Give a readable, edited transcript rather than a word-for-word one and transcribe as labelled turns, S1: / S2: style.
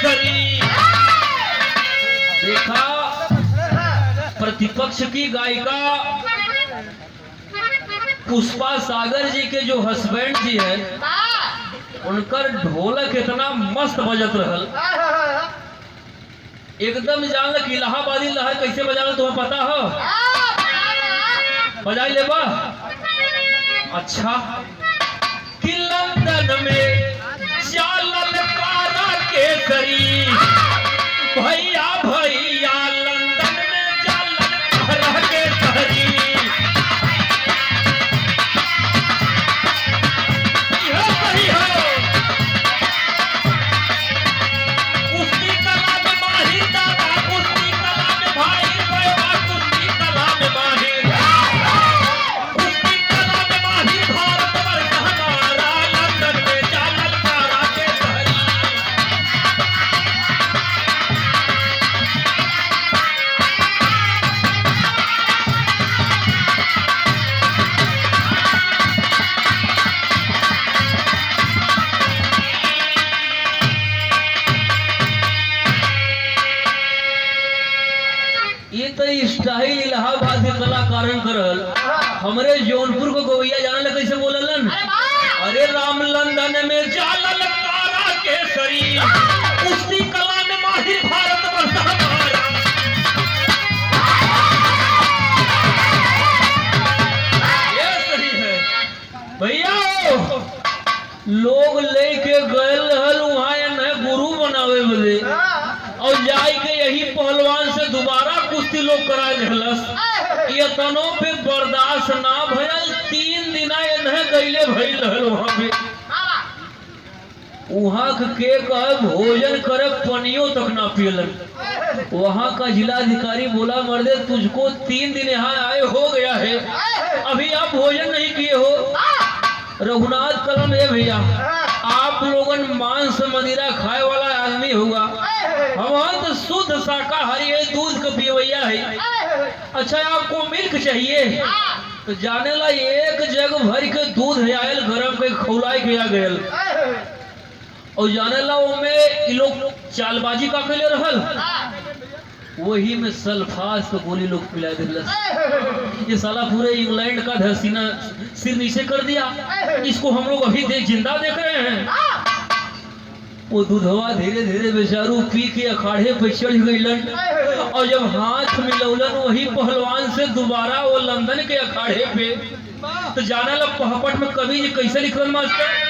S1: केसरी। देखा प्रतिपक्ष की गायिका पुष्पा सागर जी के जो हस्बैंड जी है उनकर ढोलक इतना मस्त बजत रहल, एकदम जान कि इलाहाबादी लहर कैसे बजाना तुम्हें पता हो? बजाई लेबा? अच्छा कि लंदन में चालल कारा केसरी, भैया भैया लंदन में चालल कारा केसरी। ये तो स्टाइल इलाहाबाद के कलाकारन करल। हमरे जौनपुर को गवैया जाने ला कैसे बोललन? अरे राम लंदन में चालल कारा केसरी, कुश्ती कला में माहिर भारत वर्ष हमारा। ये सही है भैया। लोग लेके गए रहल वहां न गुरु बनावे बदे, और जाई के यही पहलवान से दोबारा कुश्ती लोग करा लेहलस। ये तनो पे बर्दाश्त ना भयल, 3 दिन इन्हें गईले भइल रहल वहां पे। वहां के कहे भोजन करे पनियो तक ना पियलन। वहां का जिलाधिकारी बोला मर्दे तुझको 3 दिन यहाँ आए हो गया है, अभी आप भोजन नहीं किए हो। रघुनाथ कलम है भैया, आप लोगन मांस मदिरा खाए वाला आदमी होगा, हम तो शुद्ध शाकाहारी है, दूध का पियवैया है। अच्छा आपको मिल्क चाहिए तो जाने ला एक जग भर के दूध आयल गरम के खौलाए के आ गयल, और जाने ला वो में ये लोग चालबाजी का के लिए रहल, वही में सल्फास का गोली लोग पिला दिलस। ये साला पूरे इंग्लैंड का धसीना सिर नीचे कर दिया। इसको हम लोग अभी जिंदा देख रहे हैं। वो दूधवा धीरे धीरे बेचारू पी के अखाड़े पे चढ़ गईलन, और जब हाथ मिलौलन वही पहलवान से दोबारा वो लंदन के अखाड़े पे, तो जाने लग पहपट में कवि जी कैसे लिखल मास्टर?